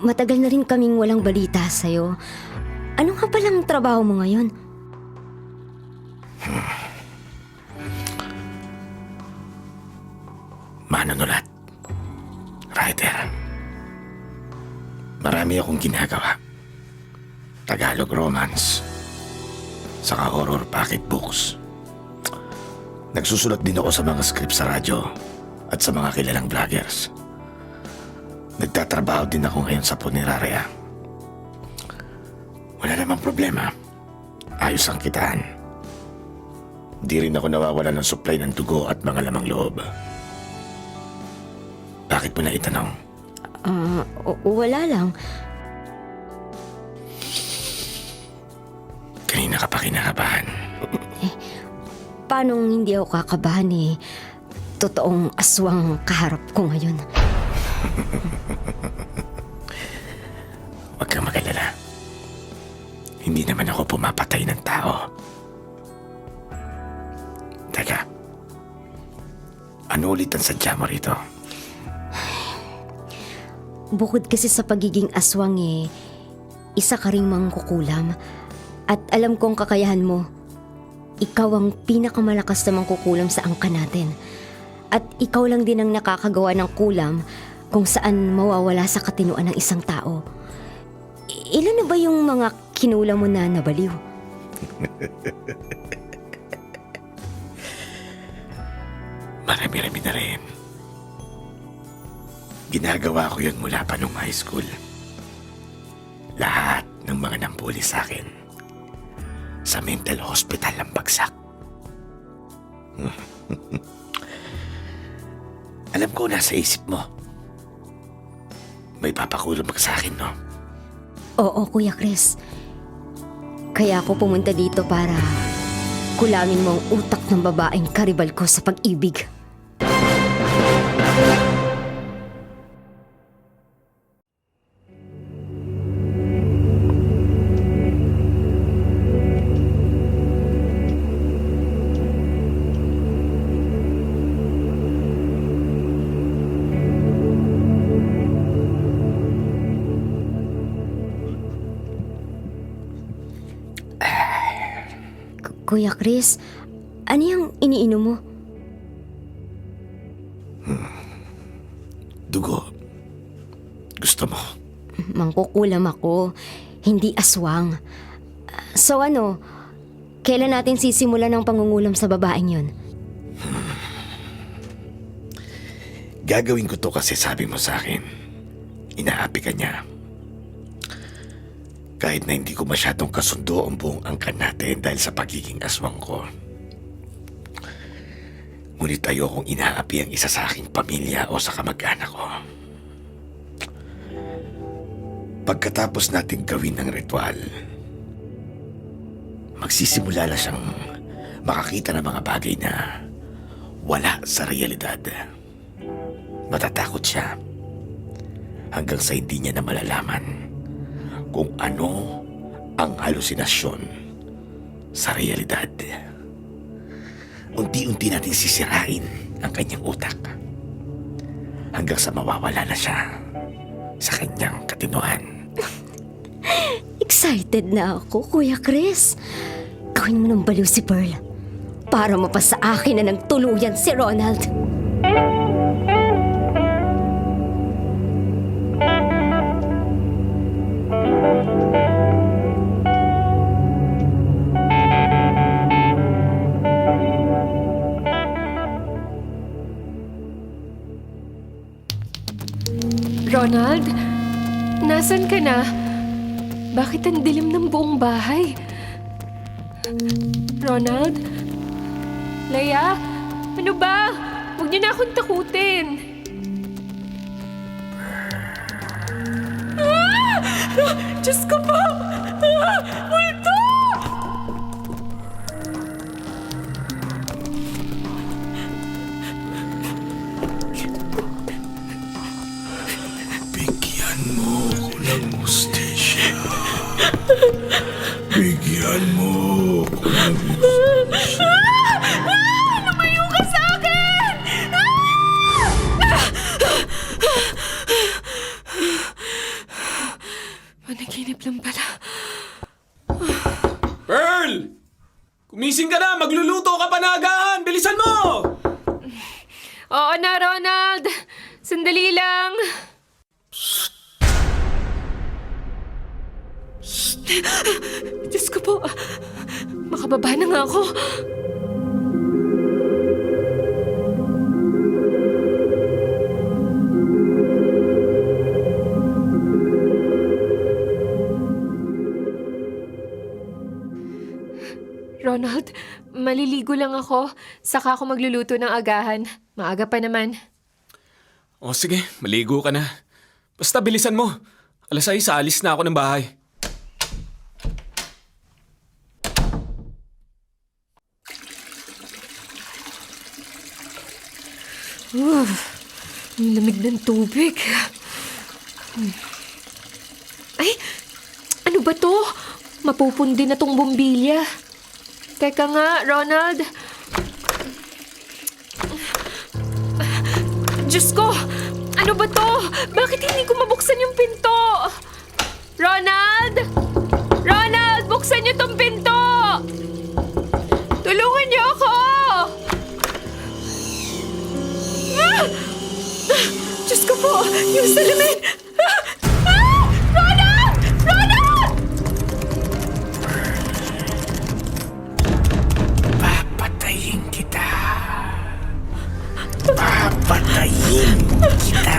Matagal na rin kaming walang balita sa'yo. Ano nga palang trabaho mo ngayon? Manunulat. Writer. Marami akong ginagawa. Tagalog romance. Saka horror pocket books. Nagsusulat din ako sa mga script sa radyo at sa mga kilalang vloggers. Nagtatrabaho din ako ngayon sa punerarya. Wala namang problema. Ayos ang kitaan. Di rin ako nawawala ng supply ng dugo at mga lamang loob. Bakit mo na itanong? Wala lang. Kanina ka pa kinakabahan. Paano hindi ako kakabahan eh? Totoong aswang kaharap ko ngayon. Huwag kang mag-alala. Hindi naman ako pumapatay ng tao. Teka. Ano ulit ang sadya mo rito? Bukod kasi sa pagiging aswang eh, isa ka ring mangkukulam. At alam kong kakayahan mo. Ikaw ang pinakamalakas na mangkukulam sa angka natin. At ikaw lang din ang nakakagawa ng kulam kung saan mawawala sa katinuan ng isang tao. Ilan na ba yung mga kinulam mo na nabaliw? Marami-rami na rin. Ginagawa ko yun mula pa nung high school. Lahat ng mga nampuli sa akin. Sa mental hospital ang bagsak. Alam ko nasa isip mo. May papakulong ka sa akin, no? Oo, Kuya Chris. Kaya ako pumunta dito para kulamin mo ang utak ng babaeng karibal ko sa pag-ibig. Kuya Chris, ano yung iniinom mo? Dugo. Gusto mo? Mangkukulam ako, hindi aswang. So ano, kailan natin sisimulan ang pangungulam sa babaeng yun? Gagawin ko to kasi sabi mo sa akin. Inaapi ka niya. Kahit na hindi ko masyadong kasundo ang buong angkan natin dahil sa pagiging aswang ko. Ngunit ayokong inaapi ang isa sa aking pamilya o sa kamag-anak ko. Pagkatapos nating gawin ang ritual, magsisimula na siyang makakita ng mga bagay na wala sa realidad. Matatakot siya hanggang sa hindi niya na malalaman kung ano ang halusinasyon sa realidad. Unti-unti natin sisirain ang kanyang utak hanggang sa mawawala na siya sa kanyang katinoan. Excited na ako, Kuya Chris. Gawin mo ng baliw si Pearl para mapasa akin na ng tuluyan si Ronald. Ronald, nasan ka na? Bakit ang dilim ng buong bahay? Ronald? Leia? Ano ba? Huwag niyo na akong takutin. Diyos ko po! Multo! Bigyan mo ko ng hustisya. Bigyan mo ko ng hustisya. Lumayo ka sa akin! Panaginip lang pala. Pearl! Kumising ka na! Magluluto ka pa na agahan! Bilisan mo! Oo na, Ronald. Sandali lang. Diyos ko po. Makababa na nga ako. Ronald, maliligo lang ako. Saka ako magluluto ng agahan. Maaga pa naman. O sige, maligo ka na. Basta bilisan mo. 6:00 alis na ako ng bahay. Ang lamig ng tubig. Ay, ano ba to? Mapupundi na tong bombilya. Teka nga, Ronald. Diyos ko! Ano ba to? Bakit hindi ko mabuksan yung pinto? Ronald! Ronald! Buksan niyo tong pinto! Tulungan niyo ako! Ah! Diyos ko po! Yung salamin! Ronald! Ronald! Papatayin kita. Papatayin kita.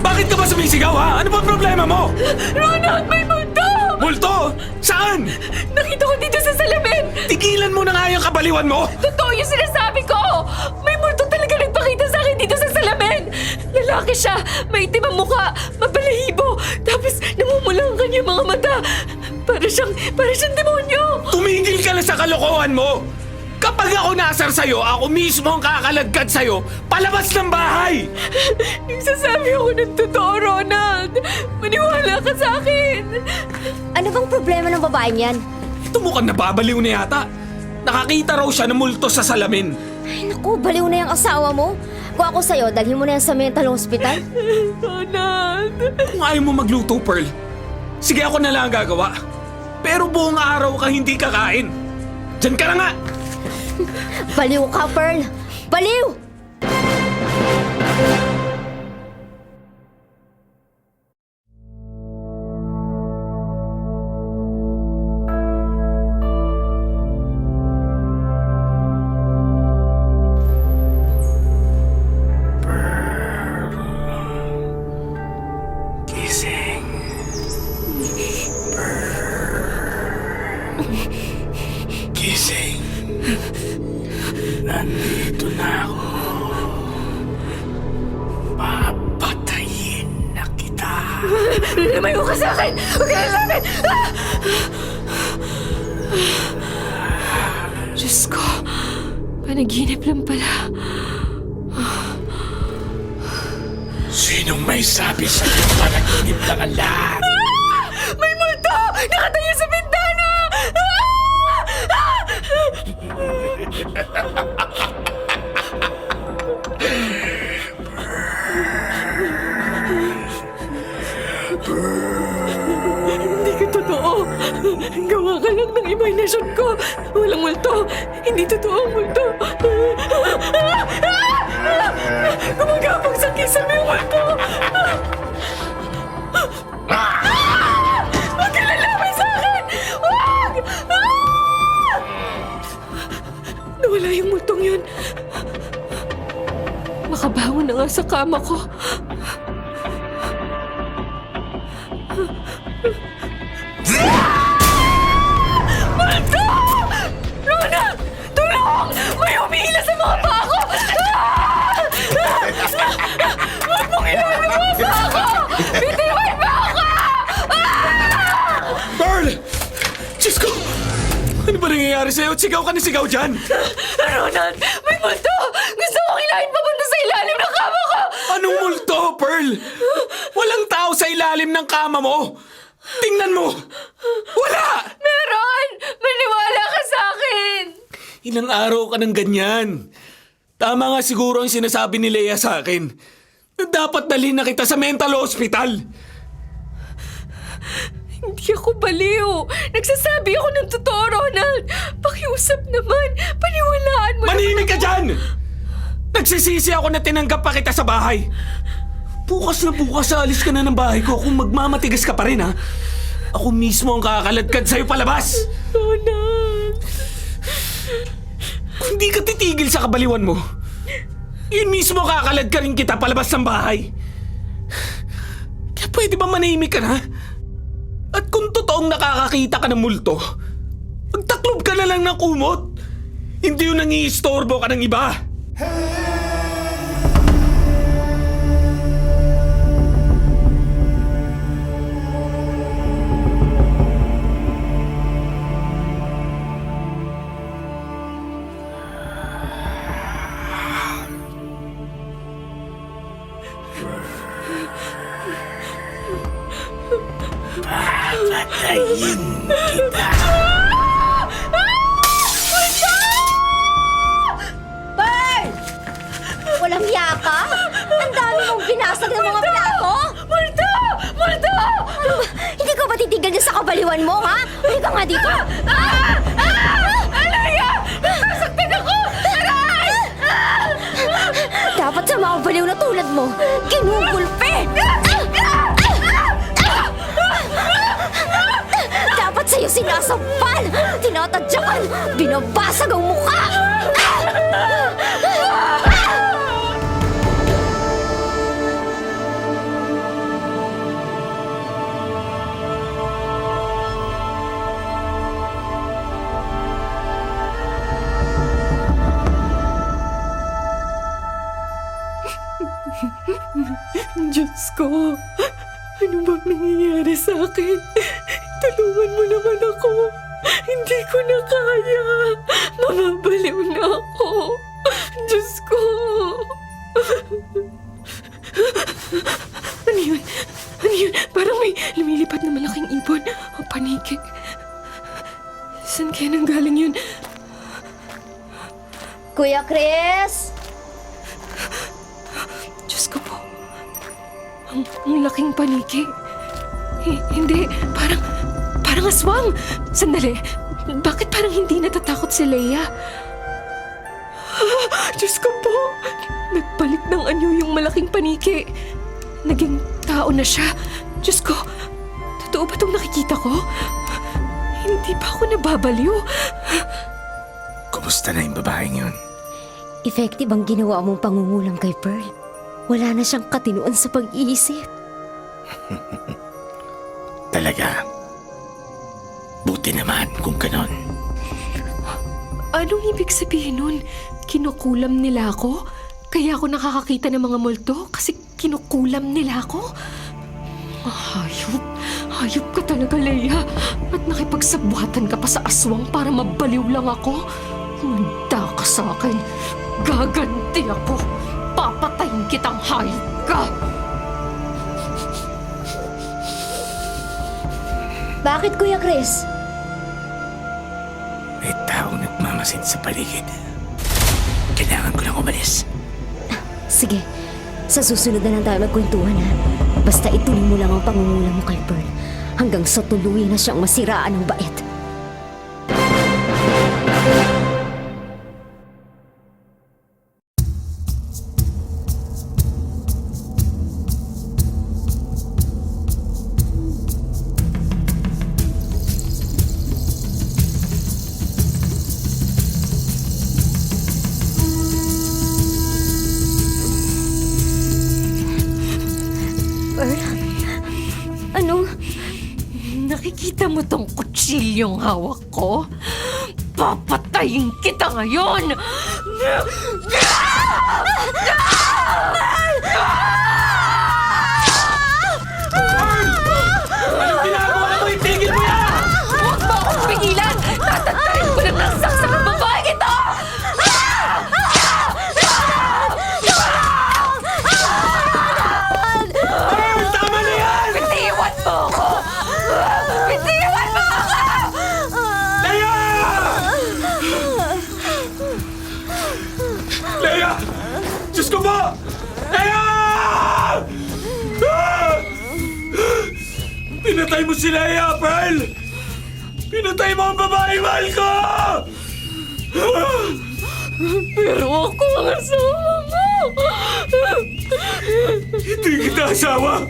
Bakit ka ba sumisigaw, ha? Ano ba problema mo? Ronald, may multo! Multo? Saan? Nakita ko dito sa salamin! Tigilan mo na nga yung kabaliwan mo! Totoo yung sinasabi ko! May multo talaga nagpakita sa akin dito sa salamin! Lalaki siya, may itim ang mukha, mabalahibo, tapos namumulang kanya mga mata. Para siyang demonyo! Tumigil ka na sa kalokohan mo! Kapag ako nasar sa'yo, ako mismo ang kakalagkad sa'yo, palabas ng bahay! Nagsasabi ako ng totoo, Ronald! Maniwala ka sa akin! Ano bang problema ng babaeng yan? Ito mukhang nababaliw na yata. Nakakita raw siya ng multo sa salamin. Ay naku, baliw na yung asawa mo. Kung ako sa'yo, dalhin mo na yan sa mental hospital. Ronald! Kung ayaw mo magluto, Pearl, sige ako na lang ang gagawa. Pero buong araw ka hindi kakain. Diyan ka na nga! Baliw ka, Pearl! Baliw! Gising. Nandito na ako. Papatayin na kita. Lumayo ka sa akin! Huwag ka lalapit! Diyos ko, panaginip lang pala. Sinong may sabi sa'yo panaginip lang ang lahat? May multo! Nakatayo sa bintana! Hindi ka totoo. Gawa ka lang ng imahinasyon ko. Walang multo. Hindi totoo ang multo. Gumagapang sa kisame yung multo. Huwag ka lalapit sa akin! Huwag! Nawala yung multong yun. Makabangon na nga sa kama ko. Multo! Ronald! Tulong! May humihila sa mga paa ko! Huwag mong ilalim mga paa ko! Bitiwan mo ako! Pearl! Diyos ko! Ano ba nangyayari sa'yo? Sigaw ka na sigaw dyan! Ronald! May multo! Gusto kong ilahin papunta sa ilalim ng kama ko! Anong multo, Pearl? Walang tao sa ilalim ng kama mo! Tingnan mo! Wala! Meron! Maniwala ka sa akin! Ilang araw ka ng ganyan. Tama nga siguro ang sinasabi ni Leia sa akin. Na dapat dalhin na kita sa mental hospital. Hindi ako baliw. Nagsasabi ako ng totoo, Ronald. Pakiusap naman. Paniwalaan mo Manimik ka dyan! Nagsisisi ako na tinanggap pa kita sa bahay. Bukas na bukas alis ka na ng bahay ko kung magmamatigas ka pa rin, ha? Ako mismo ang kakaladkad sa'yo palabas. Ronald. Kung di ka titigil sa kabaliwan mo, yun mismo kakalad ka rin kita palabas ng bahay. Kaya pwede ba manahimik ka na? At kung totoong nakakakita ka ng multo, magtaklob ka na lang ng kumot. Hindi yun nangiistorbo ka ng iba. Papatayin kita. Pearl! Walang yaka? Ang dami mong binasag ng mga plato? Multo! Multo! Ano ba? Hindi ka ba titigil din sa kabaliwan mo, ha? Hindi ka nga dito. Alaya! Nasasaktan ako! Aray! Dapat sa mga baliw na tulad mo, kinugulpe! Dapat sa'yo sinasampal, tinatadyakan, binabasag ang mukha! Diyos ko, ano bang nangyayari sa akin? Tulungan mo naman ako. Hindi ko na kaya. Mamabaliw na ako. Diyos ko. Ano yun? Ano yun? Parang may lumilipad na malaking ibon o paniki. Saan kaya nanggaling yun? Kuya Chris! Diyos ko po. Ang laking paniki. Hindi, parang aswang. Sandali, bakit parang hindi natatakot si Leia? Diyos ko po, nagpalit ng anyo yung malaking paniki. Naging tao na siya. Diyos ko, totoo ba itong nakikita ko? Hindi pa ako nababaliw. Kumusta na yung babaeng yun? Effective ang ginawa mong pangungulam kay Pearl. Wala na siyang katinuan sa pag-iisip. Talaga? Buti naman kung ganon. Anong ibig sabihin nun? Kinukulam nila ako? Kaya ako nakakakita ng mga multo? Kasi kinukulam nila ako? Hayop. Hayop ka talaga, Leia. At nakipagsabwatan ka pa sa aswang para mabaliw lang ako. Manda ka sa akin. Gaganti ako. Papatayin kitang hayop ka. Bakit, Kuya Chris? May taong nagmamasid sa paligid. Kailangan ko lang umalis. Sige, sa susunod na lang tayo magkwentuhan ha. Basta ituloy mo lang ang pangungula mo kay Pearl hanggang sa tuluyan na siyang masiraan ng bait. Pearl? Anong... Nakikita mo tong kutsilyong hawak ko? Papatayin kita ngayon! Anong ginagawa mo? Itigil mo yan! Huwag mo akong pigilan! Tatantarin ko na ng saksak ang babaeng ito! Pearl, tama na yan! Bitiwan mo ako! Bitiwan mo ako! Leia! Leia! Diyos ko po! Leia! Ah! Pinatay mo si Leia, Pearl! Pinatay mo ang babaeng mahal ko! Pero ako ang asawa mo! Hindi kita asawa!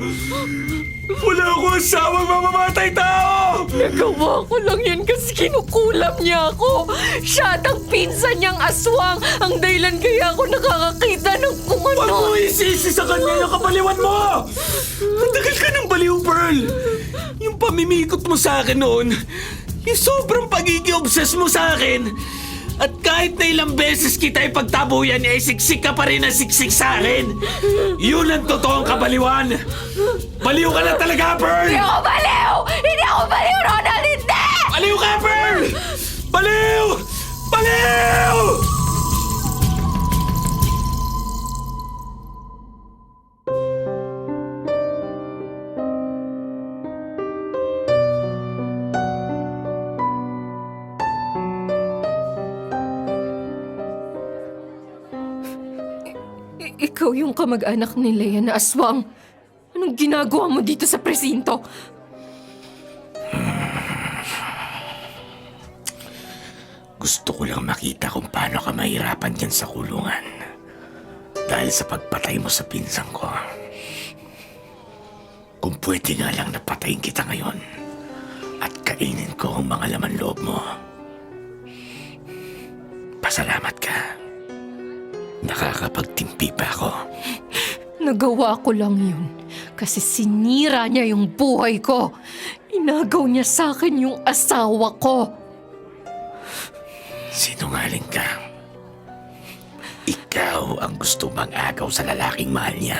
Wala akong asawang mamamatay tao! Nagawa ko lang yan kasi kinukulam niya ako. Siya at ang pinsan niyang aswang. Ang dahilan kaya ako nakakakita ng kung Huwag ano. mo isisi sa kanya yung kapaliwan mo! Ang tagal ka ng baliw, Pearl! Yung pamimikot mo sa akin noon, yung sobrang pagiging-obsess mo sa akin, at kahit na ilang beses kita ipagtabuyan, eh siksik ka pa rin na siksik sa akin. Yun ang totoong kabaliwan. Baliw ka na talaga, Pearl! Hindi ako baliw! Hindi ako baliw, Ronald! Hindi! Baliw ka, Pearl! Baliw! Baliw! Ikaw yung kamag-anak ni Leia na aswang. Anong ginagawa mo dito sa presinto? Gusto ko lang makita kung paano ka mahirapan dyan sa kulungan. Dahil sa pagpatay mo sa pinsan ko. Kung pwede nga lang napatayin kita ngayon at kainin ko ang mga laman loob mo. Pasalamat ka. Nakakapagtimpi pa ako. Nagawa ko lang yun kasi sinira niya yung buhay ko. Inagaw niya sa akin yung asawa ko. Sinungaling ka. Ikaw ang gusto mag-agaw sa lalaking mahal niya.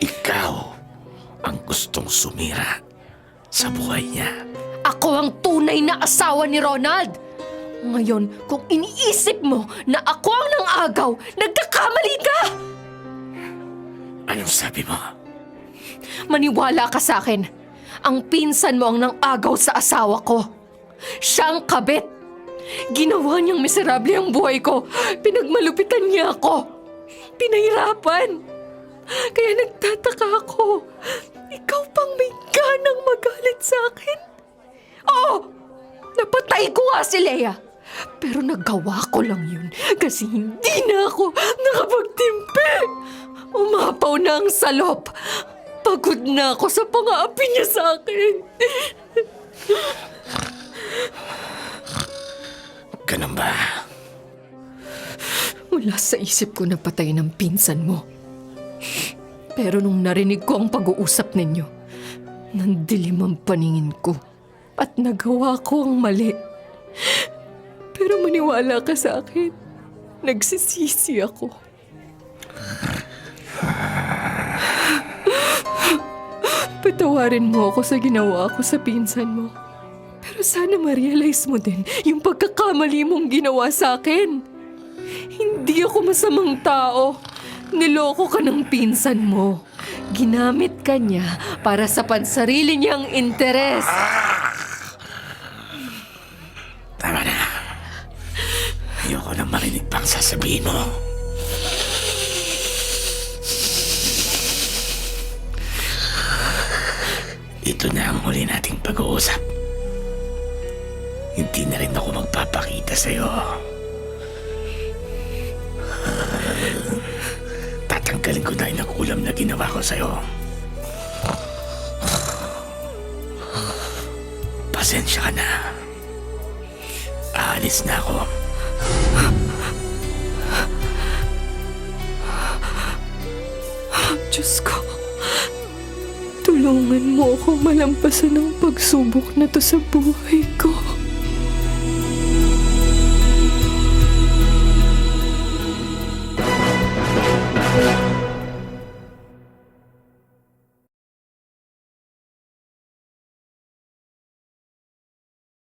Ikaw ang gustong sumira sa buhay niya. Ako ang tunay na asawa ni Ronald. Ngayon, kung iniisip mo na ako ang nang-agaw, nagkakamali ka! Anong sabi mo? Maniwala ka sa akin. Ang pinsan mo ang nang-agaw sa asawa ko. Siyang kabit. Ginawa niyang miserable ang buhay ko. Pinagmalupitan niya ako. Pinahirapan. Kaya nagtataka ako. Ikaw pang may ganang magalit sa akin? Oo! Napatay ko nga si Leia. Pero nagawa ko lang yun kasi hindi na ako nakapagtimpi. Umapaw na ang salop. Pagod na ako sa pang-aapi niya sa akin. Ganun ba? Wala sa isip ko na patay ng pinsan mo. Pero nung narinig ko ang pag-uusap ninyo, nandilim ang paningin ko at nagawa ko ang mali. Pero Pero maniwala ka sa akin. Nagsisisi ako. Patawarin mo ako sa ginawa ko sa pinsan mo. Pero sana ma-realize mo din yung pagkakamali mong ginawa sa akin. Hindi ako masamang tao. Niloko ka ng pinsan mo. Ginamit ka niya para sa pansarili niyang interes. Tama na. Ayoko nang marinig pang sasabihin mo. Ito na ang huli nating pag-uusap. Hindi na rin ako magpapakita sa'yo. Tatanggalin ko na yung nakulam na ginawa ko sa'yo. Pasensya ka na. Aalis na ako. Diyos ko, tulungan mo ako malampasan ang pagsubok na to sa buhay ko.